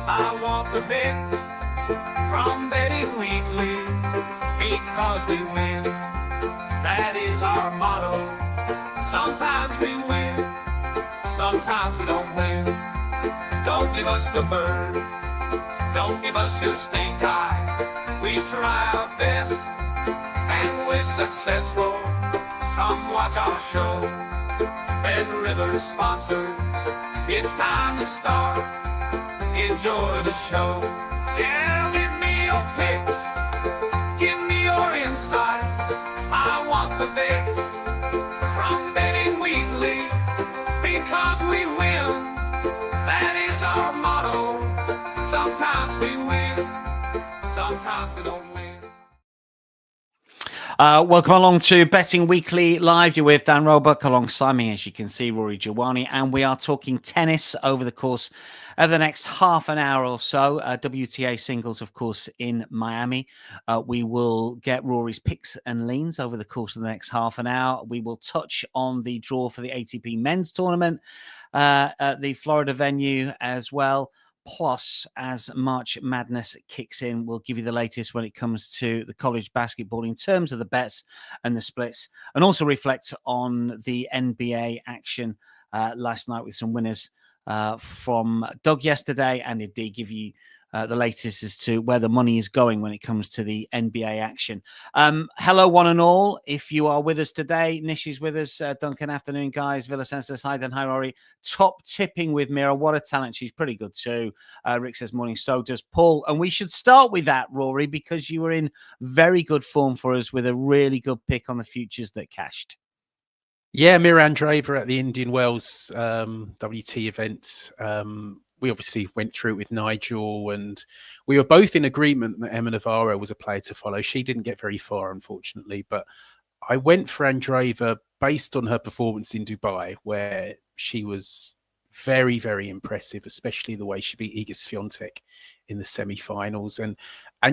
I want the bits from Betty Wheatley, because we win. That is our motto. Sometimes we win, sometimes we don't win. Don't give us the bird, don't give us your stink eye. We try our best, and we're successful. Come watch our show. Red River sponsors, it's time to start. Enjoy the show. Yeah, give me your picks, give me your insights. I want the bits from Betty Wheatley, because we win. That is our motto. Sometimes we win, sometimes we don't win. Welcome along to Betting Weekly Live. You're with Dan Roebuck alongside me, as you can see, Rory Jiwani, and we are talking tennis over the course of the next half an hour or so. WTA singles, of course, in Miami. We will get Rory's picks and leans over the course of the next half an hour. We will touch on the draw for the ATP men's tournament at the Florida venue as well. Plus, as March Madness kicks in, we'll give you the latest when it comes to the college basketball in terms of the bets and the splits, and also reflect on the NBA action last night with some winners from Doug yesterday, and indeed give you the latest as to where the money is going when it comes to the NBA action. Hello, one and all. If you are with us today, Nish is with us. Duncan, afternoon, guys. Villa says hi, Dan, hi, Rory. Top tipping with Mira. What a talent. She's pretty good too. Rick says morning. So does Paul. And we should start with that, Rory, because you were in very good form for us with a really good pick on the futures that cashed. Yeah, Mira Andreeva at the Indian Wells WT event. We obviously went through it with Nigel, and we were both in agreement that Emma Navarro was a player to follow. She didn't get very far, unfortunately, but I went for Andreeva based on her performance in Dubai, where she was very, very impressive, especially the way she beat Iga Swiatek in the semi-finals. And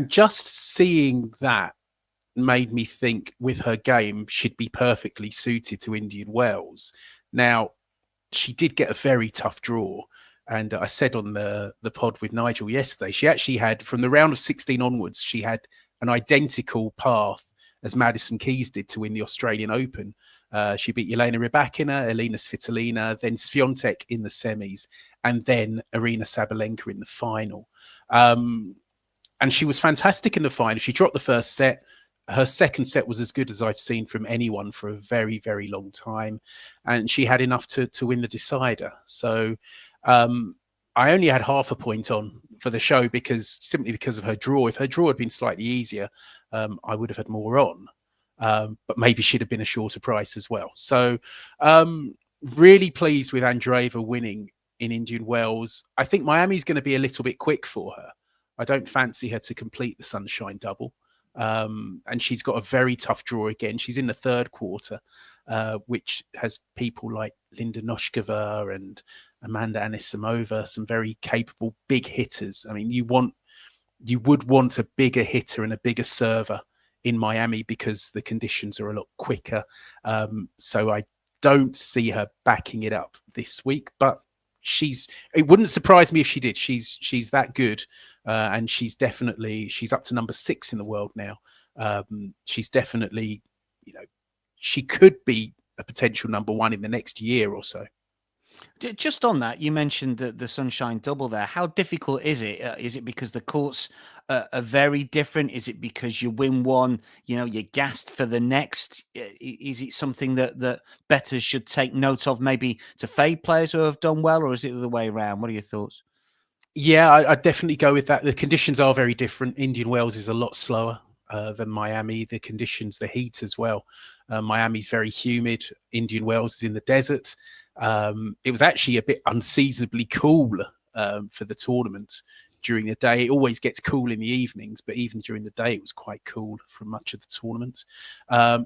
just seeing that made me think with her game, she'd be perfectly suited to Indian Wells. Now, she did get a very tough draw. And I said on the pod with Nigel yesterday, she actually had, from the round of 16 onwards, she had an identical path as Madison Keys did to win the Australian Open. She beat Elena Rybakina, Elena Svitolina, then Swiatek in the semis, and then Arina Sabalenka in the final. And she was fantastic in the final. She dropped the first set. Her second set was as good as I've seen from anyone for a very, very long time. And she had enough to win the decider. So I only had half a point on for the show simply because of her draw. If her draw had been slightly easier, I would have had more on. But maybe she'd have been a shorter price as well. So really pleased with Andreeva winning in Indian Wells. I think Miami's going to be a little bit quick for her. I don't fancy her to complete the Sunshine Double. And she's got a very tough draw again. She's in the third quarter, which has people like Linda Noskova and Amanda Anisimova, some very capable big hitters. I mean, you would want a bigger hitter and a bigger server in Miami because the conditions are a lot quicker. So I don't see her backing it up this week, but it wouldn't surprise me if she did. She's that good. And she's up to number 6 in the world now. She's definitely, she could be a potential number 1 in the next year or so. Just on that, you mentioned the Sunshine Double there. How difficult is it? Is it because the courts are very different? Is it because you win one, you're gassed for the next? Is it something that bettors should take note of, maybe to fade players who have done well, or is it the other way around? What are your thoughts? Yeah, I'd definitely go with that. The conditions are very different. Indian Wells is a lot slower than Miami. The conditions, the heat as well. Miami's very humid. Indian Wells is in the desert. It was actually a bit unseasonably cool for the tournament during the day. It always gets cool in the evenings, but even during the day, it was quite cool for much of the tournament.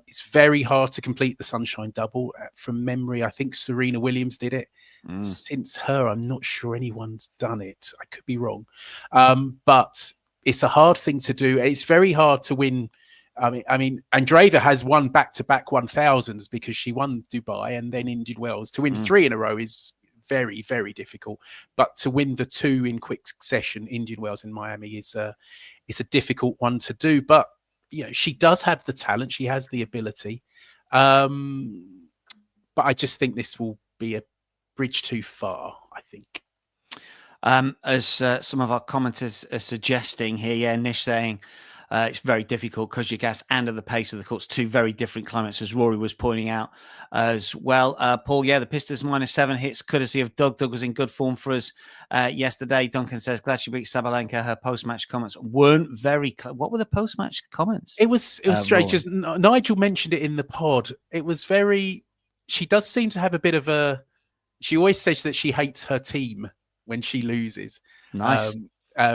It's very hard to complete the Sunshine Double. From memory, I think Serena Williams did it. Since her, I'm not sure anyone's done it. I could be wrong. But it's a hard thing to do. It's very hard to win. I mean, Andreeva has won back-to-back 1000s because she won Dubai and then Indian Wells. To win 3 in a row is very, very difficult. But to win the 2 in quick succession, Indian Wells and Miami, is a difficult one to do. But she does have the talent, she has the ability. But I just think this will be a bridge too far, I think. As some of our commenters are suggesting here, Nish saying it's very difficult because you gas and at the pace of the courts, 2 very different climates, as Rory was pointing out as well. Paul, the Pistons -7 hits courtesy of Doug. Doug was in good form for us yesterday. Duncan says, glad she beat Sabalenka. Her post-match comments weren't very... What were the post-match comments? It was strange. Just Nigel mentioned it in the pod. It was very... She does seem to have a bit of a... She always says that she hates her team when she loses. Nice.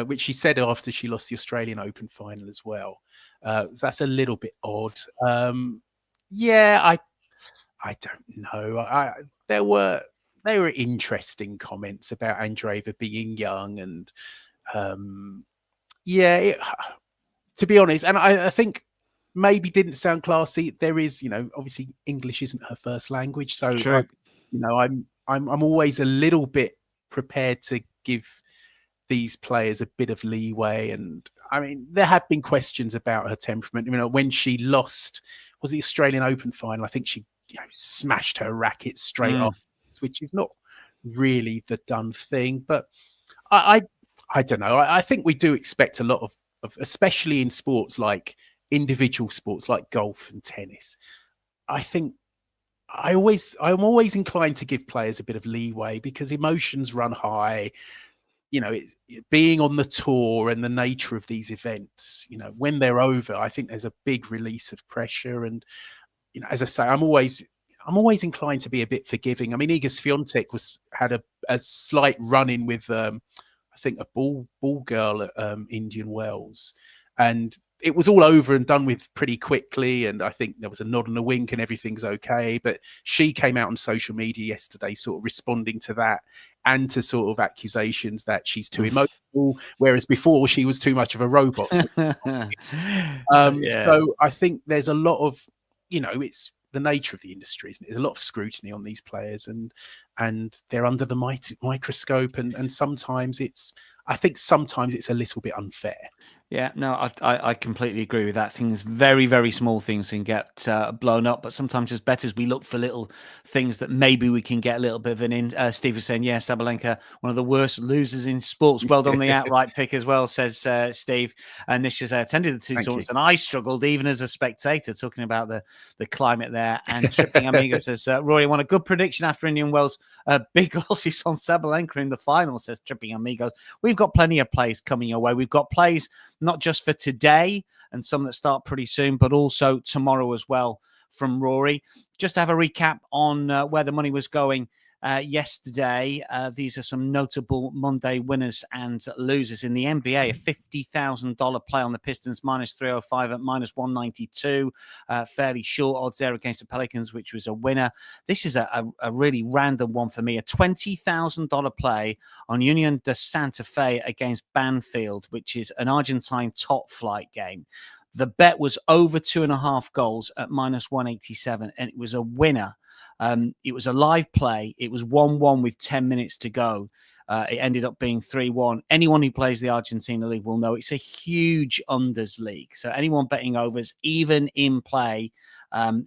Which she said after she lost the Australian Open final as well. That's a little bit odd. I don't know. There were interesting comments about Andreeva being young, and to be honest, and I think maybe didn't sound classy. There is, obviously English isn't her first language, so sure. I'm always a little bit prepared to give these players a bit of leeway. And I mean, there have been questions about her temperament. When she lost, was the Australian Open final, I think she smashed her racket straight off, which is not really the done thing. But I don't know. I think we do expect a lot of, especially in sports like individual sports like golf and tennis. I think I'm always inclined to give players a bit of leeway because emotions run high. Being on the tour and the nature of these events, when they're over, I think there's a big release of pressure. And, as I say, I'm always inclined to be a bit forgiving. I mean, Iga Swiatek had a slight run-in with, I think, a ball girl at Indian Wells. And it was all over and done with pretty quickly. And I think there was a nod and a wink and everything's okay. But she came out on social media yesterday sort of responding to that and to sort of accusations that she's too emotional, whereas before she was too much of a robot. So I think there's a lot of, it's the nature of the industry, isn't it? There's a lot of scrutiny on these players and they're under the microscope. And sometimes I think sometimes it's a little bit unfair. Yeah, no, I completely agree with that. Things, very, very small things can get blown up, but sometimes as bettors, we look for little things that maybe we can get a little bit of an in. Steve was saying, Sabalenka, one of the worst losers in sports. Well done, the outright pick as well, says Steve. And Nish says, I attended the 2 tournaments and I struggled even as a spectator, talking about the climate there. And Tripping Amigo says, Rory, I want a good prediction after Indian Wells. Big losses on Sabalenka in the final, says Tripping Amigos. We've got plenty of plays coming your way. We've got plays not just for today and some that start pretty soon, but also tomorrow as well from Rory. Just to have a recap on where the money was going yesterday. These are some notable Monday winners and losers in the NBA. A $50,000 play on the Pistons, -305 at -192. Fairly short odds there against the Pelicans, which was a winner. This is a really random one for me. A $20,000 play on Union de Santa Fe against Banfield, which is an Argentine top flight game. The bet was over 2.5 goals at -187, and it was a winner. It was a live play. It was 1-1 with 10 minutes to go. It ended up being 3-1. Anyone who plays the Argentina League will know it's a huge unders league. So anyone betting overs, even in play,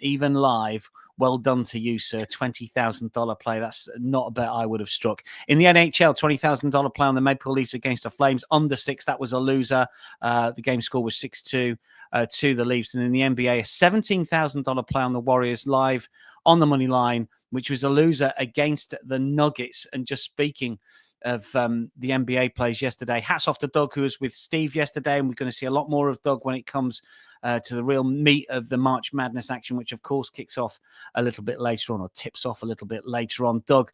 even live, well done to you, sir. $20,000 play. That's not a bet I would have struck. In the NHL, $20,000 play on the Maple Leafs against the Flames. Under 6, that was a loser. The game score was 6-2 to the Leafs. And in the NBA, a $17,000 play on the Warriors live on the money line, which was a loser against the Nuggets. And just speaking of the NBA plays yesterday, hats off to Doug, who was with Steve yesterday. And we're going to see a lot more of Doug when it comes to the real meat of the March Madness action, which of course kicks off a little bit later on, or tips off a little bit later on. Doug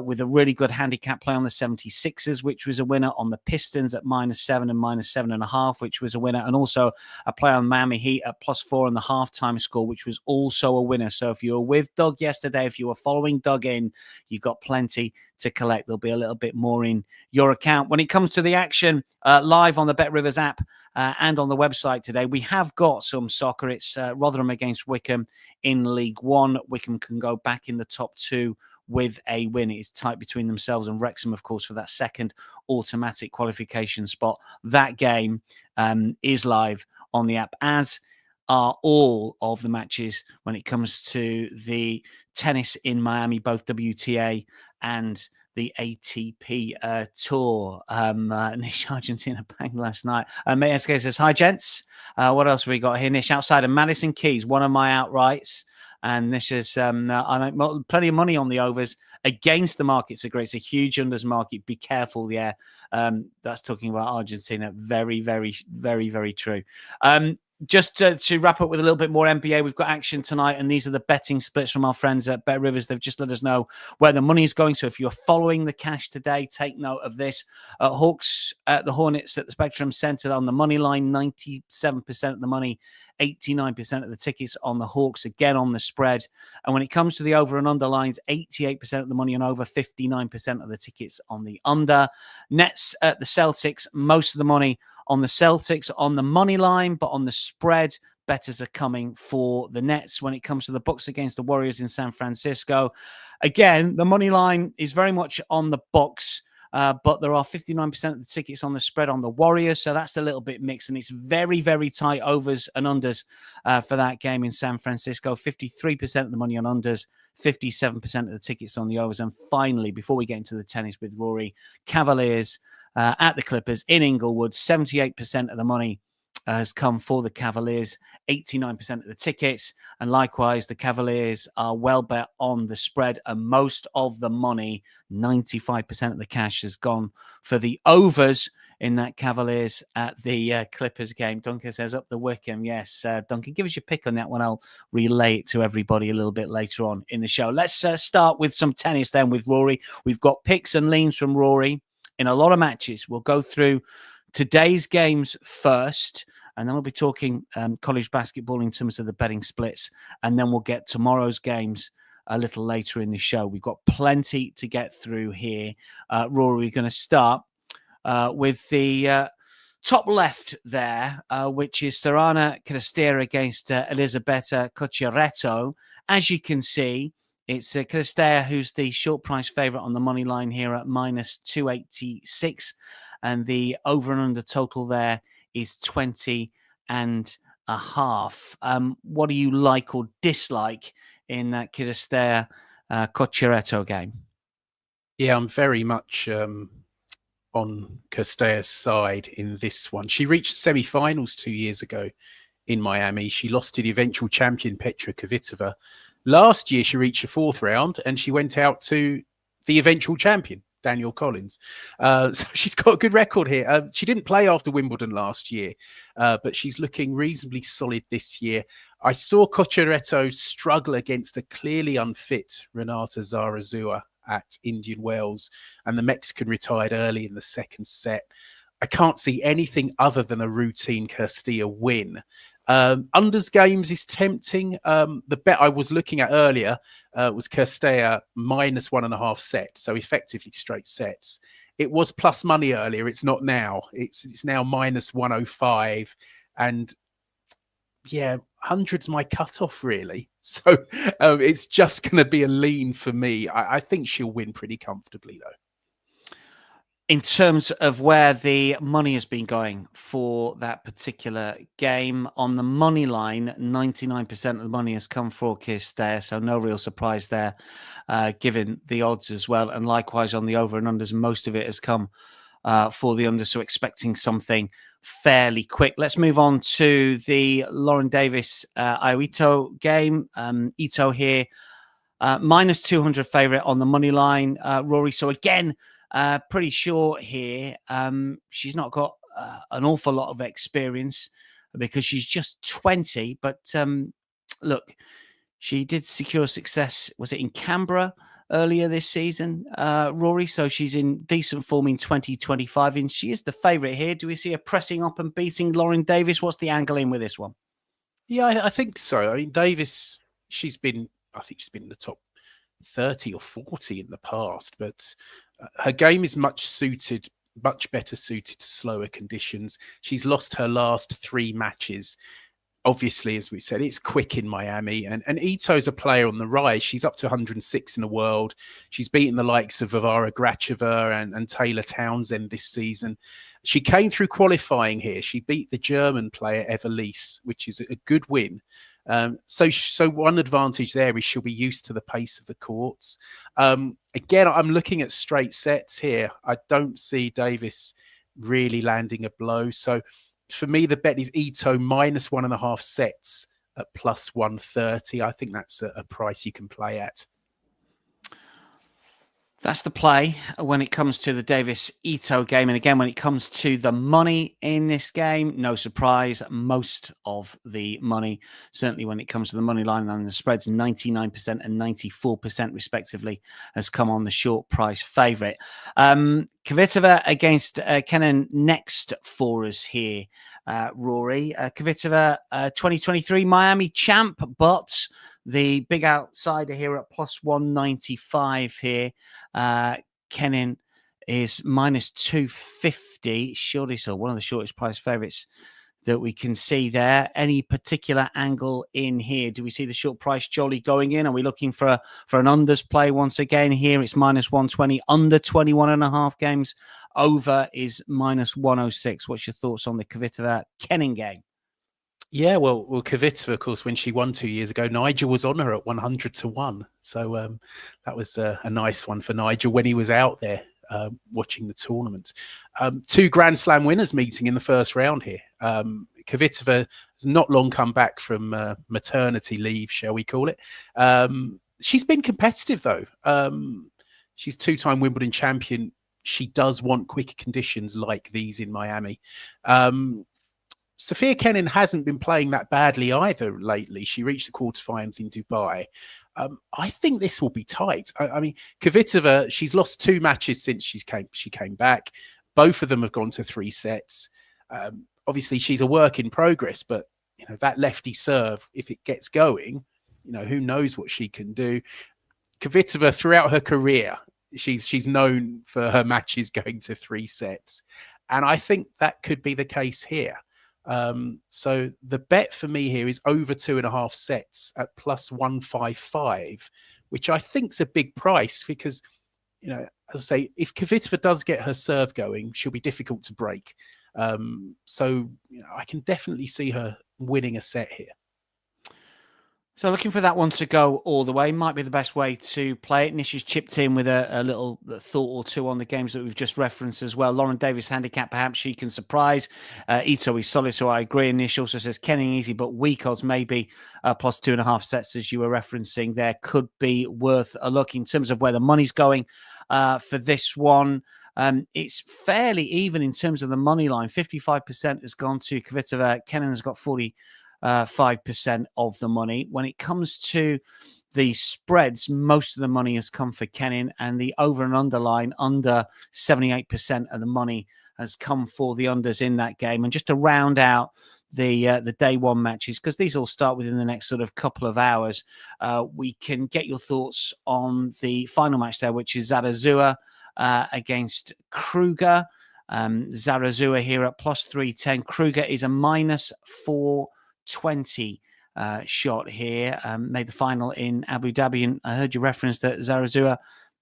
with a really good handicap play on the 76ers, which was a winner, on the Pistons at -7 and -7.5, which was a winner, and also a play on Miami Heat at +4 and the halftime score, which was also a winner. So if you were with Doug yesterday, if you were following Doug in, you got plenty to collect. There'll be a little bit more in your account. When it comes to the action live on the Bet Rivers app and on the website today, we have got some soccer. It's Rotherham against Wickham in League One. Wickham can go back in the top 2 with a win. It's tight between themselves and Wrexham, of course, for that second automatic qualification spot. That game is live on the app, as are all of the matches when it comes to the tennis in Miami, both WTA and the ATP tour. Nish Argentina banged last night. Mayar says, hi, gents. What else have we got here, Nish? Outside of Madison Keys, one of my outrights. And Nish says, I make plenty of money on the overs against the markets. It's a huge unders market. Be careful. Yeah. That's talking about Argentina. Very, very, very, very true. Just to wrap up with a little bit more NBA, we've got action tonight, and these are the betting splits from our friends at Bet Rivers. They've just let us know where the money is going. So if you're following the cash today, take note of this. Hawks at the Hornets at the Spectrum Center on the money line, 97% of the money, 89% of the tickets on the Hawks, again on the spread. And when it comes to the over and under lines, 88% of the money on over, 59% of the tickets on the under. Nets at the Celtics, most of the money on the Celtics on the money line, but on the spread, bettors are coming for the Nets. When it comes to the Bucks against the Warriors in San Francisco, again, the money line is very much on the Bucks, but there are 59% of the tickets on the spread on the Warriors, so that's a little bit mixed, and it's very, very tight overs and unders for that game in San Francisco. 53% of the money on unders, 57% of the tickets on the overs. And finally, before we get into the tennis with Rory, Cavaliers at the Clippers in Inglewood, 78% of the money has come for the Cavaliers, 89% of the tickets. And likewise, the Cavaliers are well bet on the spread, and most of the money, 95% of the cash, has gone for the overs in that Cavaliers at the Clippers game. Duncan says up the Wickham. Yes, Duncan, give us your pick on that one. I'll relay it to everybody a little bit later on in the show. Let's start with some tennis then with Rory. We've got picks and leans from Rory in a lot of matches. We'll go through today's games first, and then we'll be talking college basketball in terms of the betting splits, and then we'll get tomorrow's games a little later in the show. We've got plenty to get through here. Rory, we're going to start with the top left there, which is Sorana Cirstea against Elisabetta Cocciaretto. As you can see, it's Cirstea who's the short price favourite on the money line here at minus 286. And the over and under total there is 20.5. What do you like or dislike in that Cirstea Cocciaretto game? Yeah, I'm very much on Cirstea's side in this one. She reached semi-finals 2 years ago in Miami. She lost to the eventual champion Petra Kvitova. Last year, she reached the fourth round and she went out to the eventual champion, Daniel Collins. So she's got a good record here. She didn't play after Wimbledon last year, but she's looking reasonably solid this year. I saw Cocciaretto struggle against a clearly unfit Renata Zararua at Indian Wells, and the Mexican retired early in the second set. I can't see anything other than a routine Cirstea win. Unders games is tempting. The bet I was looking at earlier was Cirstea minus 1.5 sets, so effectively straight sets. It was plus money earlier. It's not now. It's now minus 105, and yeah, 100's my cutoff really. So it's just going to be a lean for me. I think she'll win pretty comfortably though. In terms of where the money has been going for that particular game, on the money line, 99% of the money has come for Cirstea, so no real surprise there, given the odds as well. And likewise on the over and unders, most of it has come for the under, so expecting something fairly quick. Let's move on to the Lauren Davis Aoi Ito game. Ito here, minus 200 favourite on the money line, Rory. So again, pretty short here. She's not got an awful lot of experience because she's just 20. But look, she did secure success. Was it in Canberra earlier this season, Rory? So she's in decent form in 2025, and she is the favourite here. Do we see her pressing up and beating Lauren Davis? What's the angle in with this one? Yeah, I think so. I mean, Davis, I think she's been in the top 30 or 40 in the past, but her game is much better suited to slower conditions. She's lost her last 3 matches obviously, as we said, it's quick in Miami. And Ito's a player on the rise. She's up to 106 in the world. She's beaten the likes of Varvara Gracheva and Taylor Townsend this season. She came through qualifying here. She beat the German player Evelise, which is a good win. So one advantage there is she'll be used to the pace of the courts. Again, I'm looking at straight sets here. I don't see Davis really landing a blow. So for me, the bet is Ito minus 1.5 sets at plus 130. I think that's a price you can play at. That's the play when it comes to the Davis-Ito game. And again, when it comes to the money in this game, no surprise, most of the money, certainly when it comes to the money line and the spreads, 99% and 94% respectively, has come on the short price favourite. Kvitova against Kenin next for us here, Rory. Kvitova, 2023 Miami champ, but the big outsider here at plus 195 here. Kenin is minus 250. Surely so. One of the shortest price favourites that we can see there. Any particular angle in here? Do we see the short price jolly going in? Are we looking for an unders play once again here? It's minus 120, under 21.5 games. Over is minus 106. What's your thoughts on the Kvitova Kenin game? Yeah, well, Kvitova, of course, when she won 2 years ago, Nigel was on her at 100-1. So that was a nice one for Nigel when he was out there watching the tournament. 2 Grand Slam winners meeting in the first round here. Kvitova has not long come back from maternity leave, shall we call it. She's been competitive, though. She's 2-time Wimbledon champion. She does want quicker conditions like these in Miami. Sofia Kenin hasn't been playing that badly either lately. She reached the quarterfinals in Dubai. I think this will be tight. I mean, Kvitova, she's lost 2 matches since she came back. Both of them have gone to 3 sets. Obviously, she's a work in progress, but that lefty serve, if it gets going, who knows what she can do. Kvitova, throughout her career, she's known for her matches going to 3 sets, and I think that could be the case here. So the bet for me here is over 2.5 sets at plus 155, which I think is a big price because, as I say, if Kvitova does get her serve going, she'll be difficult to break. So I can definitely see her winning a set here. So looking for that one to go all the way might be the best way to play it. Nish has chipped in with a little thought or two on the games that we've just referenced as well. Lauren Davis handicap, perhaps she can surprise. Ito is solid, so I agree. And Nish also says Kenin easy, but weak odds maybe plus 2.5 sets as you were referencing there could be worth a look in terms of where the money's going for this one. It's fairly even in terms of the money line. 55% has gone to Kvitova. Kenin has got 5% of the money. When it comes to the spreads, most of the money has come for Kenin, and the over and under line, under 78% of the money has come for the unders in that game. And just to round out the day one matches, because these all start within the next sort of couple of hours, we can get your thoughts on the final match there, which is Zararua against Krueger. Zararua here at plus 310. Krueger is a minus 420 shot here. Made the final in Abu Dhabi, and I heard you reference that Zararua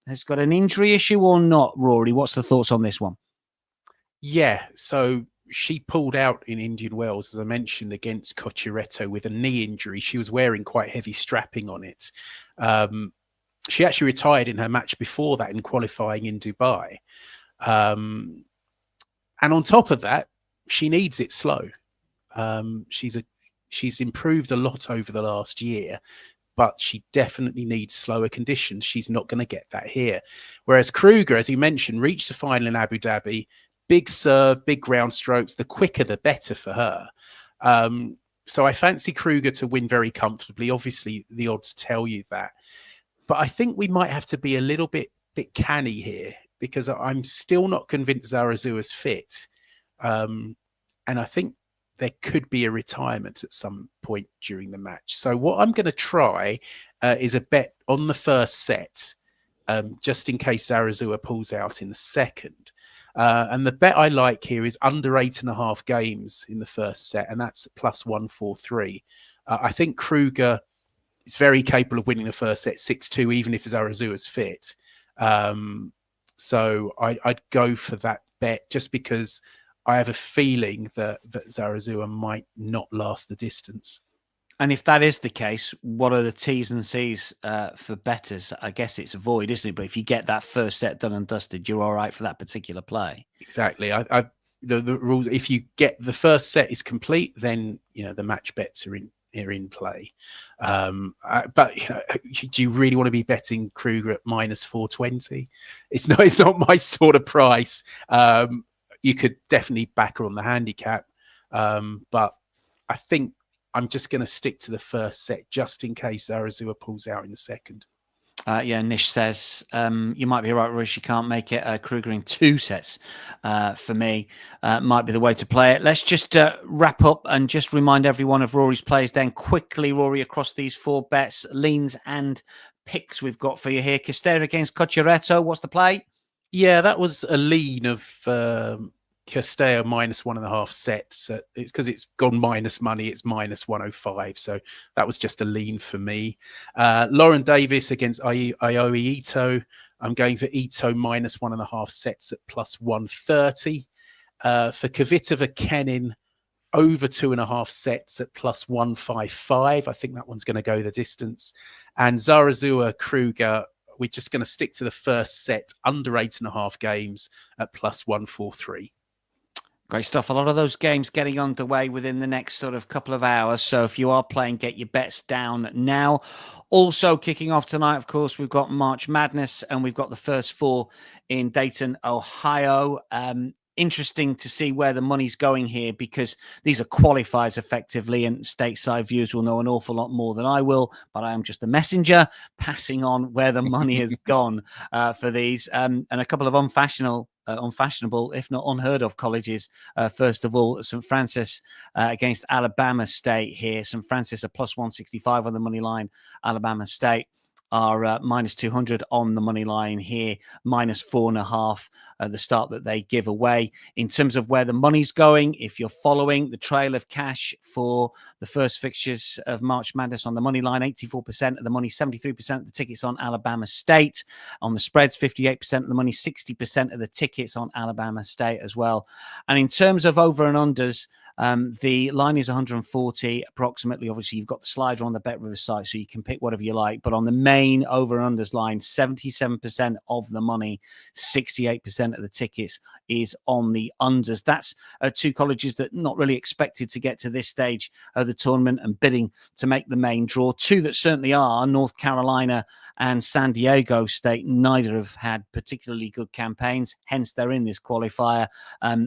has got an injury issue or not, Rory. What's the thoughts on this one? Yeah, so she pulled out in Indian Wells, as I mentioned, against Cocciaretto with a knee injury. She was wearing quite heavy strapping on it. She actually retired in her match before that in qualifying in Dubai. And on top of that, she needs it slow. She's improved a lot over the last year, but she definitely needs slower conditions. She's not going to get that here. Whereas Krueger, as you mentioned, reached the final in Abu Dhabi. Big serve, big ground strokes. The quicker, the better for her. So I fancy Krueger to win very comfortably. Obviously, the odds tell you that. But I think we might have to be a little bit canny here because I'm still not convinced Zarazua's fit. And I think there could be a retirement at some point during the match. So what I'm going to try is a bet on the first set, just in case Zararua pulls out in the second. And the bet I like here is under 8.5 games in the first set, and that's plus 143. I think Krueger is very capable of winning the first set 6-2, even if Zararua's fit. So I'd go for that bet just because I have a feeling that Zararua might not last the distance. And if that is the case, what are the T's and C's for bettors? I guess it's a void, isn't it? But if you get that first set done and dusted, you're all right for that particular play. Exactly. The rules, if you get the first set is complete, then the match bets are in play. But do you really want to be betting Krueger at minus 420? It's not my sort of price. You could definitely back her on the handicap, but I think I'm just going to stick to the first set just in case Zararua pulls out in the second. Nish says, you might be right, Rory. She can't make it. Krueger in 2 sets for me might be the way to play it. Let's just wrap up and just remind everyone of Rory's plays then quickly, Rory, across these 4 bets, leans and picks we've got for you here. Cirstea against Cocciaretto. What's the play? Yeah, that was a lean of Cirstea minus 1.5 sets. It's because it's gone minus money. It's minus 105. So that was just a lean for me. Lauren Davis against Aoi Ito. I'm going for Ito minus 1.5 sets at plus 130. For Kvitova Kenin, over 2.5 sets at plus 155. I think that one's going to go the distance. And Zararua Krueger, we're just going to stick to the first set under 8.5 games at plus 143. Great stuff. A lot of those games getting underway within the next sort of couple of hours. So if you are playing, get your bets down now. Also kicking off tonight, of course, we've got March Madness and we've got the first 4 in Dayton, Ohio. Interesting to see where the money's going here because these are qualifiers effectively, and stateside viewers will know an awful lot more than I will, but I am just a messenger passing on where the money has gone for these. And a couple of unfashionable, if not unheard of colleges. First of all, St. Francis against Alabama State here. St. Francis are plus 165 on the money line. Alabama State are minus 200 on the money line here, minus 4.5 the start that they give away. In terms of where the money's going, if you're following the trail of cash for the first fixtures of March Madness on the money line, 84% of the money, 73% of the tickets on Alabama State. On the spreads, 58% of the money, 60% of the tickets on Alabama State as well. And in terms of over and unders, the line is 140 approximately. Obviously, you've got the slider on the Bet Rivers site, so you can pick whatever you like. But on the main over and unders line, 77% of the money, 68% of the tickets is on the unders. That's 2 colleges that not really expected to get to this stage of the tournament and bidding to make the main draw. 2 that certainly are, North Carolina and San Diego State. Neither have had particularly good campaigns, hence they're in this qualifier.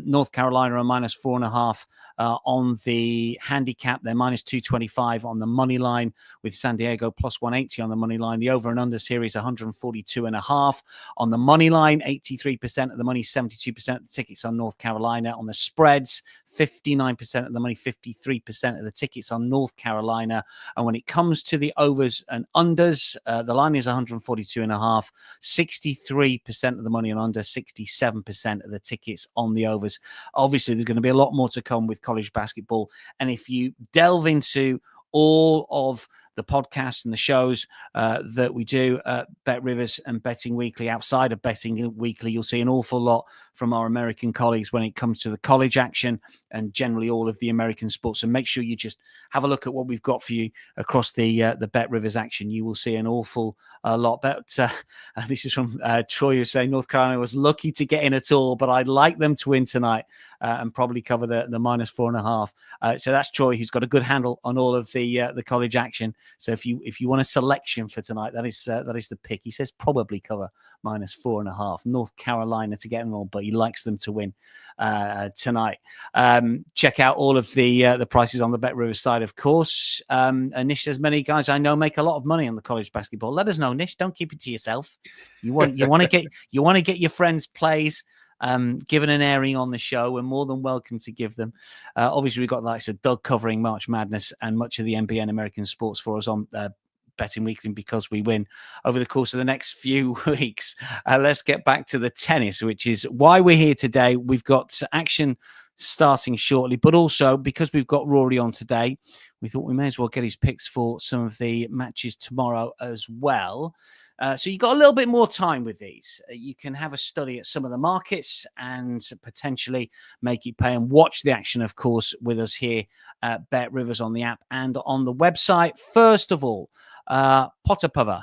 North Carolina are minus 4.5 on the handicap. They're minus 225 on the money line, with San Diego plus 180 on the money line. The over and under series 142.5 on the money line. 83% of the money, 72% of the tickets on North Carolina. On the spreads, 59% of the money, 53% of the tickets on North Carolina. And when it comes to the overs and unders, the line is 142.5, 63% of the money on under, 67% of the tickets on the overs. Obviously, there's going to be a lot more to come with college basketball. And if you delve into all of the podcasts and the shows that we do at Bet Rivers and Betting Weekly, outside of Betting Weekly, you'll see an awful lot from our American colleagues when it comes to the college action and generally all of the American sports. So make sure you just have a look at what we've got for you across the Bet Rivers action. You will see an awful lot. But this is from Troy, who's saying North Carolina was lucky to get in at all, but I'd like them to win tonight and probably cover the minus 4.5. So that's Troy, who's got a good handle on all of the college action. So if you want a selection for tonight, that is the pick. He says probably cover minus 4.5. North Carolina to get them all, but he likes them to win tonight. Check out all of the prices on the Bet Rivers side, of course. Nish says many guys I know make a lot of money on the college basketball. Let us know, Nish. Don't keep it to yourself. You want to get your friends' plays given an airing on the show. We're more than welcome to give them. Obviously, we've got the likes of Doug covering March Madness and much of the NBA and American sports for us on Betting Weekly because we win over the course of the next few weeks. Let's get back to the tennis, which is why we're here today. We've got action starting shortly, but also because we've got Rory on today, we thought we may as well get his picks for some of the matches tomorrow as well. So you've got a little bit more time with these. You can have a study at some of the markets and potentially make it pay, and watch the action, of course, with us here at Bet Rivers on the app and on the website. First of all, Potapova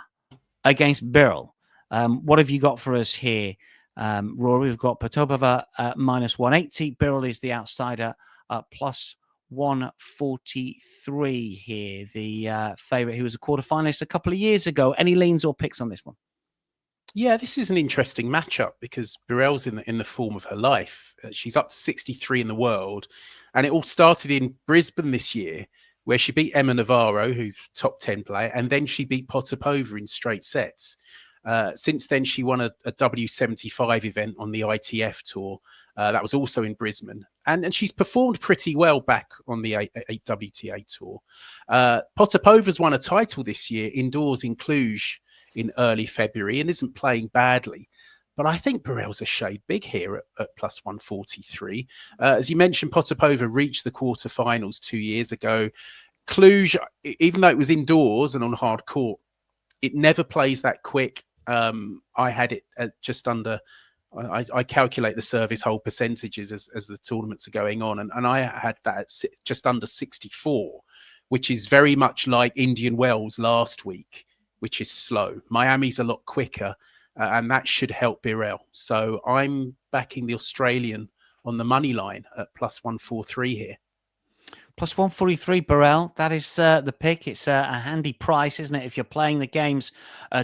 against Birrell. What have you got for us here, Rory? We've got Potapova at minus 180. Birrell is the outsider at plus 143 here, the favourite who was a quarterfinalist a couple of years ago. Any leans or picks on this one? Yeah, this is an interesting matchup because Birrell's in the form of her life. She's up to 63 in the world, and it all started in Brisbane this year, where she beat Emma Navarro, who's top 10 player, and then she beat Potapova in straight sets. Since then, she won a W75 event on the ITF tour. That was also in Brisbane. And she's performed pretty well back on the WTA tour. Potapova's won a title this year indoors in Cluj in early February and isn't playing badly. But I think Birrell's a shade big here at plus 143. As you mentioned, Potapova reached the quarterfinals 2 years ago. Cluj, even though it was indoors and on hard court, it never plays that quick. I had it at just under, I calculate the service hold percentages as the tournaments are going on. And I had that at just under 64, which is very much like Indian Wells last week, which is slow. Miami's a lot quicker, and that should help Birrell. So I'm backing the Australian on the money line at plus 143 here. Plus 143 Birrell. That is the pick. It's a handy price, isn't it? If you're playing the games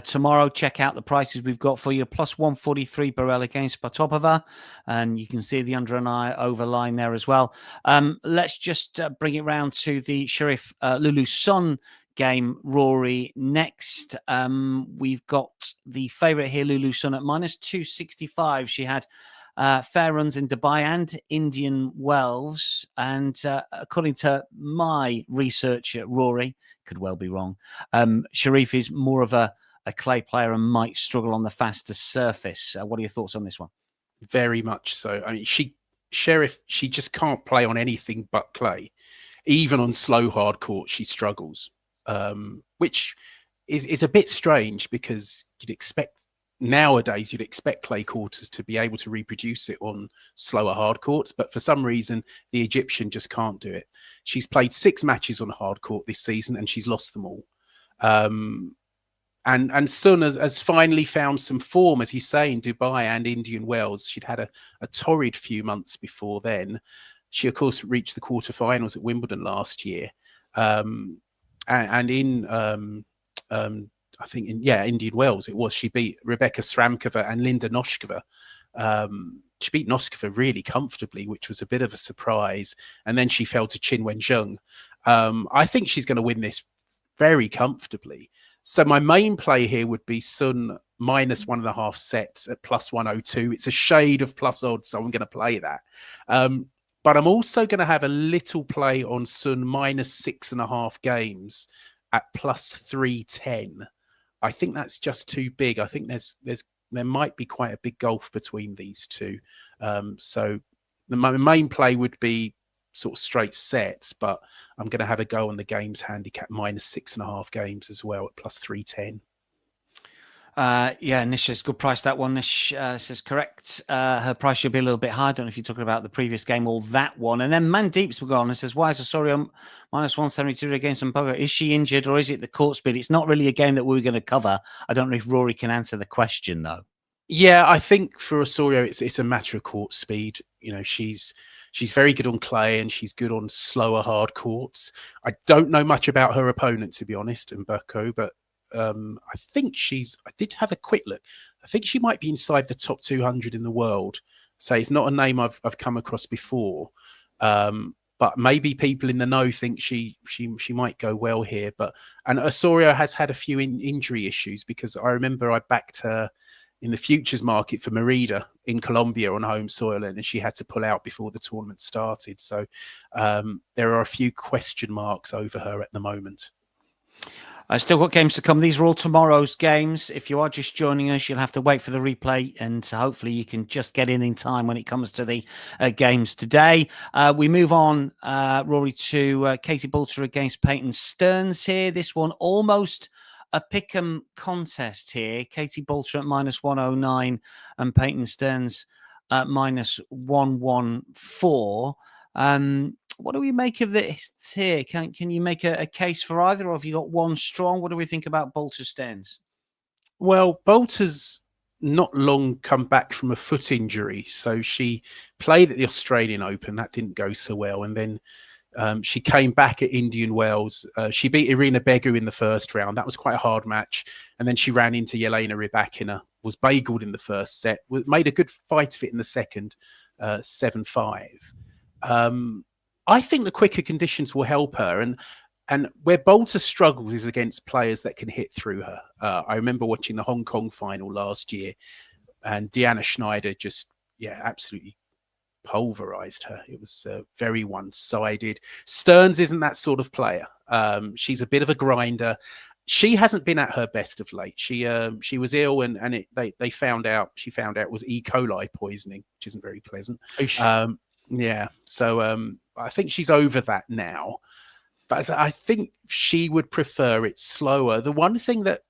tomorrow, check out the prices we've got for you. Plus 143 Birrell against Potapova. And you can see the under and over line there as well. Let's just bring it round to the Sherif Lulu Sun game, Rory, next. We've got the favourite here, Lulu Sun, at minus 265. She had fair runs in Dubai and Indian Wells. And according to my research, Rory, could well be wrong, Sherif is more of a clay player and might struggle on the faster surface. What are your thoughts on this one? Very much so. I mean, Sherif, she just can't play on anything but clay. Even on slow hard court, she struggles, which is a bit strange because nowadays you'd expect clay courters to be able to reproduce it on slower hard courts, but for some reason the Egyptian just can't do it. She's played 6 matches on hard court this season and she's lost them all. And Sun has finally found some form, as you say, in Dubai and Indian Wells. She'd had a torrid few months before then. She, of course, reached the quarterfinals at Wimbledon last year. And in I think Indian Wells, she beat Rebecca Sramkova and Linda Noskova. She beat Noskova really comfortably, which was a bit of a surprise. And then she fell to Qin Wenjung. I think she's going to win this very comfortably. So my main play here would be Sun minus 1.5 sets at plus 102. It's a shade of plus odds, so I'm going to play that. But I'm also going to have a little play on Sun minus 6.5 games at plus 310. I think that's just too big. I think there might be quite a big gulf between these two. So my main play would be sort of straight sets, but I'm going to have a go on the games handicap minus 6.5 games as well at plus 310. Nish says good price. That one, Nish says correct. Her price should be a little bit higher. I don't know if you're talking about the previous game or that one. And then Mandeep's will go on and says, why is Osorio minus 172 against Mpoga? Is she injured or is it the court speed? It's not really a game that we're going to cover. I don't know if Rory can answer the question though. Yeah, I think for Osorio, it's a matter of court speed. You know, she's very good on clay and she's good on slower hard courts. I don't know much about her opponent, to be honest, Mberko, but I think I did have a quick look. I think she might be inside the top 200 in the world. So it's not a name I've come across before. But maybe people in the know think she might go well here. And Osorio has had a few injury issues, because I remember I backed her in the futures market for Merida in Colombia on home soil, and she had to pull out before the tournament started. So there are a few question marks over her at the moment. Still got games to come. These are all tomorrow's games. If you are just joining us, you'll have to wait for the replay, and hopefully you can just get in time when it comes to the games today. We move on, Rory, to Katie Boulter against Peyton Stearns here. This one almost a pick'em contest here. Katie Boulter at -109 and Peyton Stearns at -114. What do we make of this here? Can you make a case for either, or have you got one strong? What do we think about Boulter Stearns? Well, Boulter's not long come back from a foot injury, so she played at the Australian Open. That didn't go so well, and then she came back at Indian Wells. She beat Irina Begu in the first round. That was quite a hard match, and then she ran into Jelena Rybakina, was bageled in the first set, made a good fight of it in the second, 7-5. I think the quicker conditions will help her, and where Boulter struggles is against players that can hit through her. I remember watching the Hong Kong final last year, and Deanna Schneider just, absolutely pulverized her. It was very one-sided. Stearns isn't that sort of player. She's a bit of a grinder. She hasn't been at her best of late. She was ill, and they found out it was E. coli poisoning, which isn't very pleasant. So I think she's over that now. But I think she would prefer it slower. The one thing that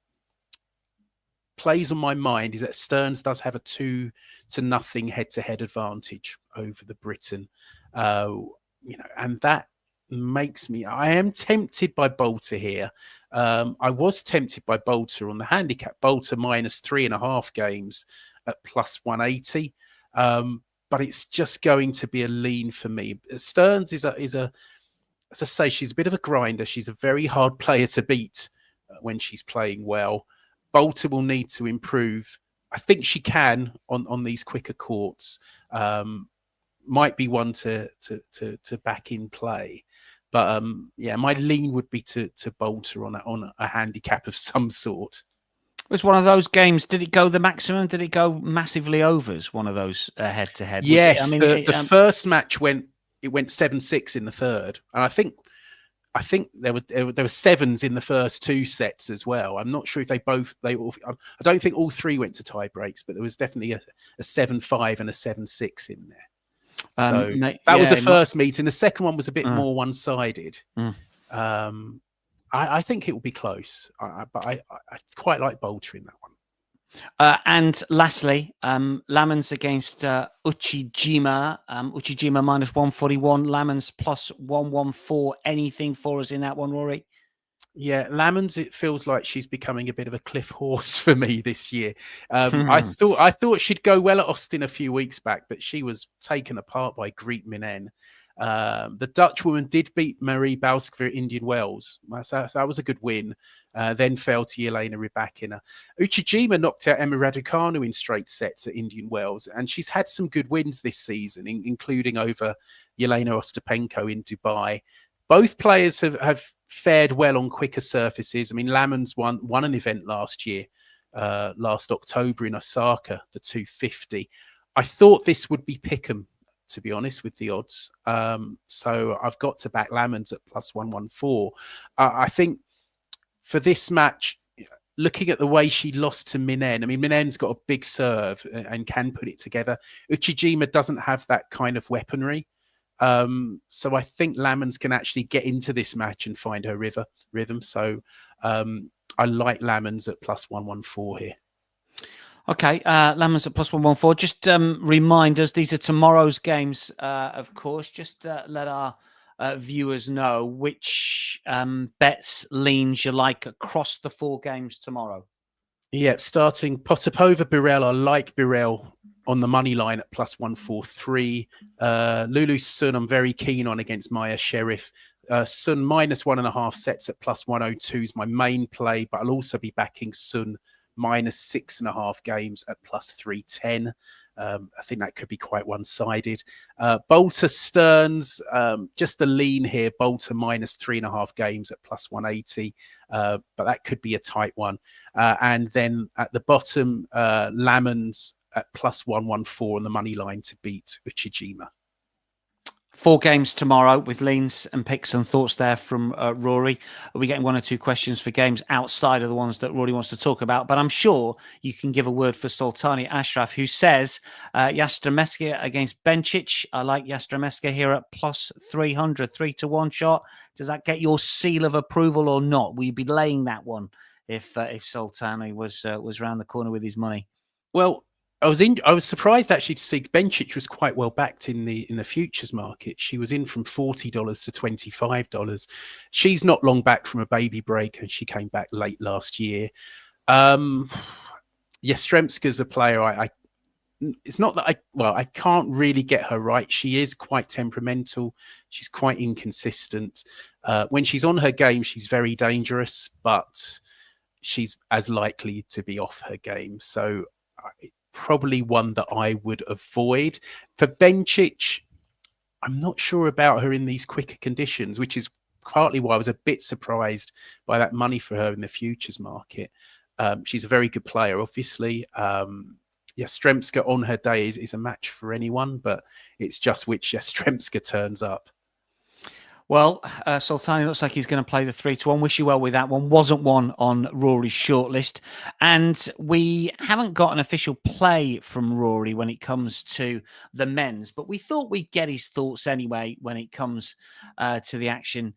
plays on my mind is that Stearns does have a 2-0 head-to-head advantage over the Briton, and that makes me. I am tempted by Boulter here. I was tempted by Boulter on the handicap. Boulter -3.5 games at +180. But it's just going to be a lean for me. Stearns is a, as I say, she's a bit of a grinder. She's a very hard player to beat when she's playing well. Boulter will need to improve. I think she can on these quicker courts. Might be one to back in play. But my lean would be to Boulter on a handicap of some sort. It was one of those games. Did it go the maximum? Did it go massively overs? One of those head-to-head? Yes, the first match went 7-6 in the third, and I think there were sevens in the first two sets as well. I'm not sure if I don't think all three went to tie breaks, but there was definitely a 7-5 and a 7-6 in there. So that was the first meeting. The second one was a bit more one-sided. I think it will be close, but I quite like Boulter in that one. And lastly, Lamens against Uchijima. Uchijima -141, Lamens +114. Anything for us in that one, Rory? Yeah, Lamens, it feels like she's becoming a bit of a cliff horse for me this year. I thought she'd go well at Austin a few weeks back, but she was taken apart by Greet Minen. The Dutch woman did beat Marie Bauskva at Indian Wells. So that was a good win. Then fell to Jelena Rybakina. Uchijima knocked out Emma Raducanu in straight sets at Indian Wells, and she's had some good wins this season, including over Jelena Ostapenko in Dubai. Both players have fared well on quicker surfaces. I mean, Lamens won an event last year, last October in Osaka, the 250. I thought this would be pick'em, to be honest, with the odds. So I've got to back Lamens at +114. I think for this match, looking at the way she lost to Minen, I mean, Minen's got a big serve and can put it together. Uchijima doesn't have that kind of weaponry. So I think Lamens can actually get into this match and find her rhythm. So I like Lamens at +114 here. Okay, Lamens at +114. Just remind us, these are tomorrow's games, of course. Just let our viewers know which bets, leans you like across the 4 games tomorrow. Yeah, starting Potapova Birrell. I like Birrell on the money line at +143. Lulu Sun, I'm very keen on against Mayar Sherif. Sun -1.5 sets at +102 is my main play, but I'll also be backing Sun -6.5 games at +310. I think that could be quite one-sided. Boulter Stearns, just a lean here. Boulter -3.5 games at +180, but that could be a tight one. And then at the bottom, Lamens at +114 on the money line to beat Uchijima. 4 games tomorrow with leans and picks and thoughts there from Rory. We're getting 1 or 2 questions for games outside of the ones that Rory wants to talk about, but I'm sure you can give a word for Sultani Ashraf, who says Yastremska against Bencic. I like Yastremska here at plus 300, 3-1 shot. Does that get your seal of approval or not? Will you be laying that one if Sultani was round the corner with his money? Well, I was surprised actually to see Bencic was quite well backed in the futures market. She was in from $40 to $25. She's not long back from a baby break, and she came back late last year. Yastremska's a player it's not that I can't really get her right. She is quite temperamental. She's quite inconsistent. When she's on her game, she's very dangerous, but she's as likely to be off her game. So probably one that I would avoid. For Bencic, I'm not sure about her in these quicker conditions, which is partly why I was a bit surprised by that money for her in the futures market. She's a very good player, obviously. Yastremska on her day is a match for anyone, but it's just which Yastremska turns up. Well, Sultani looks like he's going to play the 3-1. Wish you well with that one. Wasn't one on Rory's shortlist. And we haven't got an official play from Rory when it comes to the men's, but we thought we'd get his thoughts anyway when it comes to the action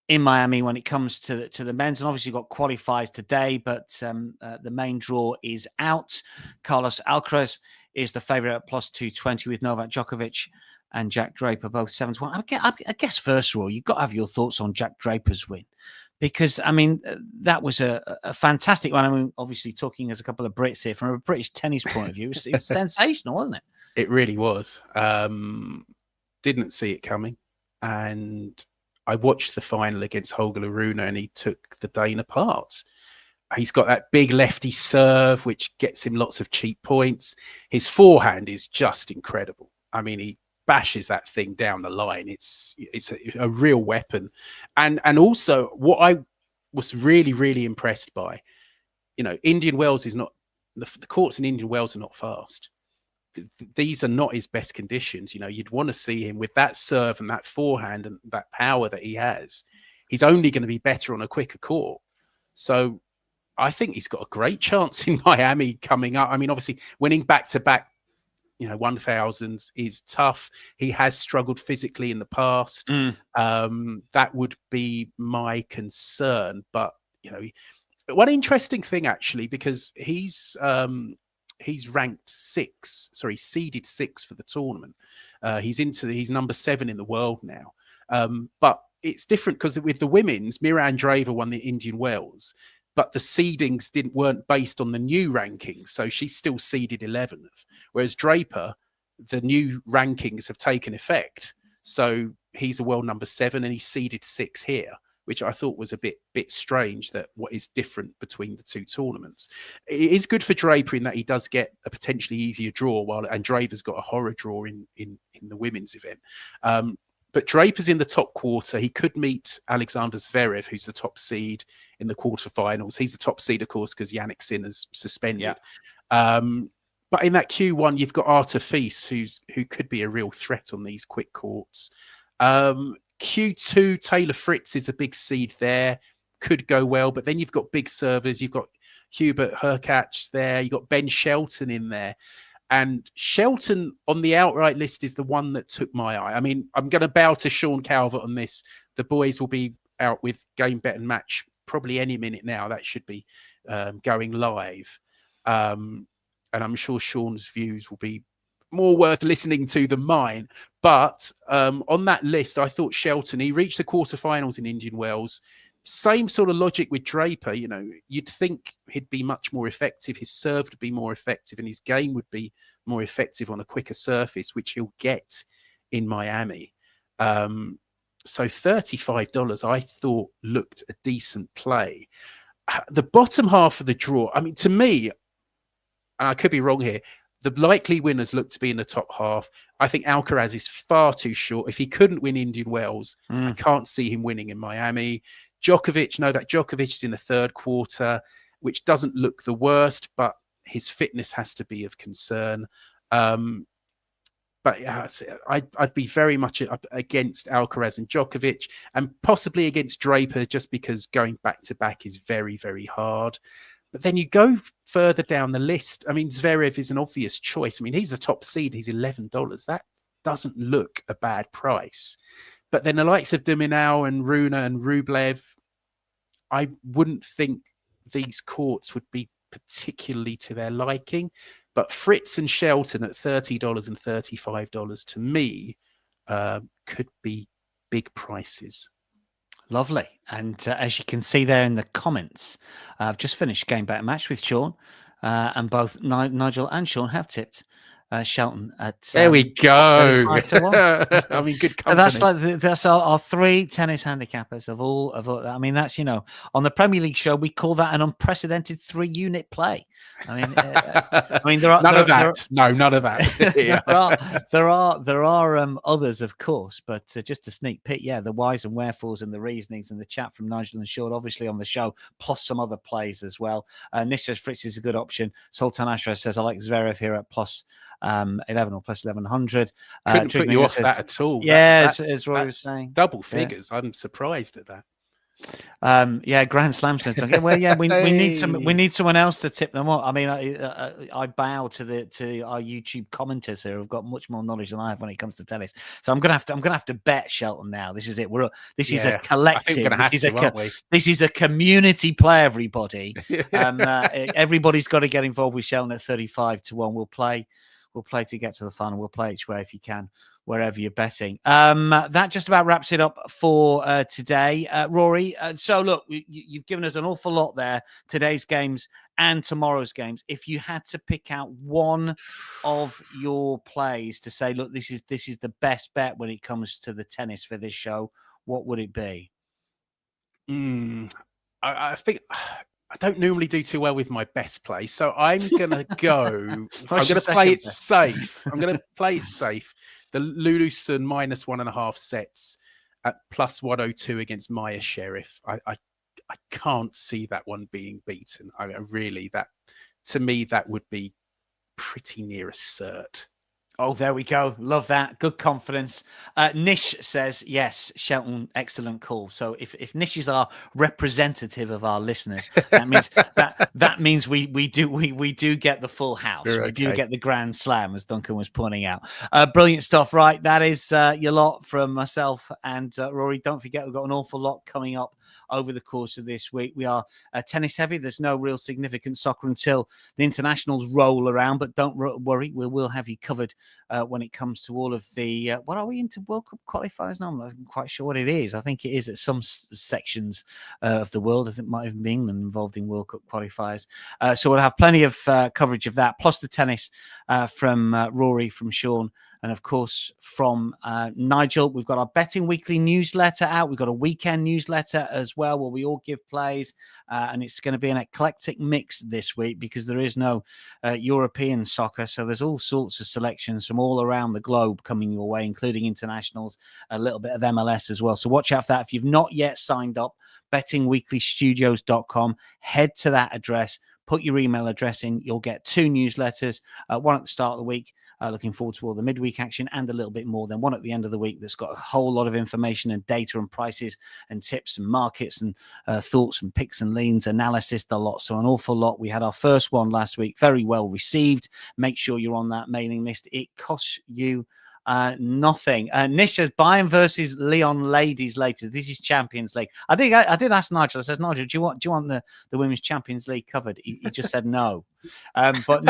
in Miami when it comes to the men's. And obviously got qualifiers today, but the main draw is out. Carlos Alcaraz is the favourite at plus 220 with Novak Djokovic and Jack Draper, both 7-1. I guess first of all, you've got to have your thoughts on Jack Draper's win, because, I mean, that was a fantastic one. I mean, obviously talking as a couple of Brits here, from a British tennis point of view, it was sensational, wasn't it? It really was. Didn't see it coming. And I watched the final against Holger Rune, and he took the Dane apart. He's got that big lefty serve, which gets him lots of cheap points. His forehand is just incredible. I mean, he bashes that thing down the line. It's a real weapon. And also what I was really, really impressed by, Indian Wells is not, the courts in Indian Wells are not fast. These are not his best conditions. You'd want to see him with that serve and that forehand and that power that he has. He's only going to be better on a quicker court. So I think he's got a great chance in Miami coming up. I mean, obviously winning back-to-back 1000s is tough. He has struggled physically in the past. That would be my concern. But one interesting thing actually, because he's ranked seeded 6 for the tournament. He's number 7 in the world now. But it's different because with the women's, Mira Andreeva won the Indian Wells, but the seedings weren't based on the new rankings. So she's still seeded 11th. Whereas Draper, the new rankings have taken effect. So he's a world number 7 and he's seeded 6 here, which I thought was a bit strange, that what is different between the two tournaments. It is good for Draper in that he does get a potentially easier draw, while Andreeva's got a horror draw in the women's event. But Draper's in the top quarter. He could meet Alexander Zverev, who's the top seed in the quarterfinals. He's the top seed, of course, because Yannick Sinner's suspended. Yeah. But in that Q1, you've got Artur Fils, who could be a real threat on these quick courts. Q2, Taylor Fritz is a big seed there. Could go well. But then you've got big servers. You've got Hubert Hurkacz there. You've got Ben Shelton in there. And Shelton on the outright list is the one that took my eye. I mean, I'm going to bow to Sean Calvert on this. The boys will be out with Game Bet and Match probably any minute now. That should be going live. And I'm sure Sean's views will be more worth listening to than mine. But on that list, I thought Shelton, he reached the quarterfinals in Indian Wells. Same sort of logic with Draper. You'd think he'd be much more effective. His serve would be more effective and his game would be more effective on a quicker surface, which he'll get in Miami. So $35, I thought looked a decent play. The bottom half of the draw, I mean, to me, and I could be wrong here, the likely winners look to be in the top half. I think Alcaraz is far too short. If he couldn't win Indian Wells, I can't see him winning in Miami. Novak Djokovic is in the third quarter, which doesn't look the worst, but his fitness has to be of concern. But I'd be very much against Alcaraz and Djokovic, and possibly against Draper, just because going back to back is very, very hard. But then you go further down the list. I mean, Zverev is an obvious choice. I mean, he's the top seed. He's $11. That doesn't look a bad price. But then the likes of Dominau and Rune and Rublev, I wouldn't think these courts would be particularly to their liking. But Fritz and Shelton at $30 and $35 to me could be big prices. Lovely. And as you can see there in the comments, I've just finished Game Better Match with Sean, and both Nigel and Sean have tipped Shelton at there we go. 35-1. I mean, good company. So that's our three tennis handicappers of all. I mean, that's, you know, on the Premier League show we call that an unprecedented 3-unit play. I mean, there are none of that. Yeah. there are others, of course, but just a sneak peek. Yeah, the whys and wherefores and the reasonings and the chat from Nigel and Sean, obviously on the show, plus some other plays as well. Nish says Fritz is a good option. Sultan Ashra says I like Zverev here at plus 11 or plus 1100. Couldn't put you off that at all. Yeah, as Rory was saying, double figures. Yeah. I'm surprised at that. Yeah, Grand Slam says, well, yeah, we need someone else to tip them up. I mean, I bow to our YouTube commenters here who've got much more knowledge than I have when it comes to tennis. So I'm gonna have to bet Shelton now. This is it. This is a collective. This is a community play. Everybody, everybody's got to get involved with Shelton at 35-1. We'll play to get to the final. We'll play each way if you can, wherever you're betting. That just about wraps it up for today. Rory, so look, you've given us an awful lot there, today's games and tomorrow's games. If you had to pick out one of your plays to say, look, this is the best bet when it comes to the tennis for this show, what would it be? I think I don't normally do too well with my best play, so I'm going to go. I'm going to play it safe. I'm going to play it safe. The Lulu -1.5 sets at plus 102 against Mayar Sherif. I can't see that one being beaten. To me, that would be pretty near a cert. Oh, there we go. Love that. Good confidence. Nish says, yes, Shelton, excellent call. So if Nish is our representative of our listeners, that means we do get the full house. We do get the Grand Slam, as Duncan was pointing out. Brilliant stuff, right? That is your lot from myself and Rory. Don't forget, we've got an awful lot coming up over the course of this week. We are tennis heavy. There's no real significant soccer until the internationals roll around, but don't worry, we will have you covered when it comes to all of the what are we into World Cup qualifiers now? I'm not quite sure what it is. I think it is at some sections of the world. I think it might even be England involved in World Cup qualifiers. So we'll have plenty of coverage of that, plus the tennis from Rory, from Sean, and of course from Nigel. We've got our Betting Weekly newsletter out. We've got a weekend newsletter as well where we all give plays, and it's going to be an eclectic mix this week because there is no European soccer. So there's all sorts of selections from all around the globe coming your way, including internationals, a little bit of MLS as well. So watch out for that. If you've not yet signed up, bettingweeklystudios.com, head to that address. Put your email address in. You'll get 2 newsletters, one at the start of the week, looking forward to all the midweek action, and a little bit more than one at the end of the week that's got a whole lot of information and data and prices and tips and markets and thoughts and picks and leans, analysis, the lot. So an awful lot. We had our first one last week, very well received. Make sure you're on that mailing list. It costs you nothing. Nish says Bayern versus Lyon ladies later. This is Champions League. I did ask Nigel. I said, Nigel, do you want the Women's Champions League covered? He just said no. But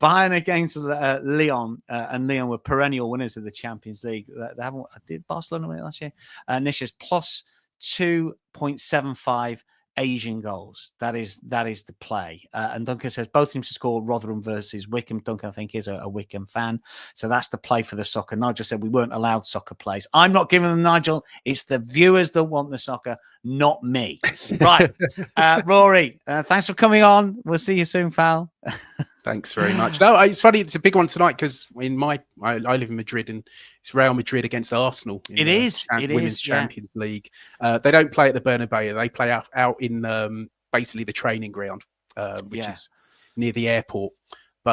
Bayern against Lyon, and Lyon were perennial winners of the Champions League. They haven't. Did Barcelona win it last year? Nish is plus 2.75 Asian goals. That is the play. And Duncan says both teams to score. Rotherham versus Wickham. Duncan, I think, is a Wickham fan. So that's the play for the soccer. Nigel said we weren't allowed soccer plays. I'm not giving them, Nigel. It's the viewers that want the soccer, not me. Right. Rory, thanks for coming on. We'll see you soon, pal. Thanks very much. No, it's funny. It's a big one tonight because I live in Madrid and it's Real Madrid against Arsenal. It is Women's Champions League. They don't play at the Bernabeu. They play out in basically the training ground, which is near the airport.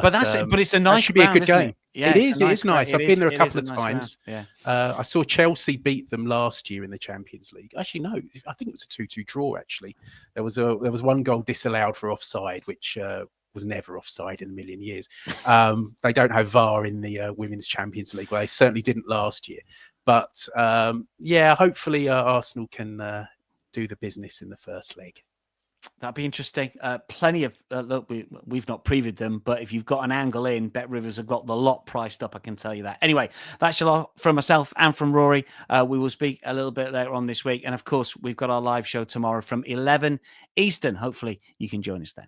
But it's a that nice should be a ground, good isn't game. it? Yeah, It it's is. It is nice. I've been there a couple of nice times. ground. Yeah. I saw Chelsea beat them last year in the Champions League. Actually, no, I think it was a 2-2 draw. Actually, there was one goal disallowed for offside, which was never offside in a million years. They don't have VAR in the Women's Champions League. Well, they certainly didn't last year. But yeah, hopefully Arsenal can do the business in the first leg. That'd be interesting. Plenty of look. We've not previewed them, but if you've got an angle in, Bet Rivers have got the lot priced up. I can tell you that. Anyway, that's a lot from myself and from Rory. We will speak a little bit later on this week, and of course, we've got our live show tomorrow from 11 Eastern. Hopefully, you can join us then.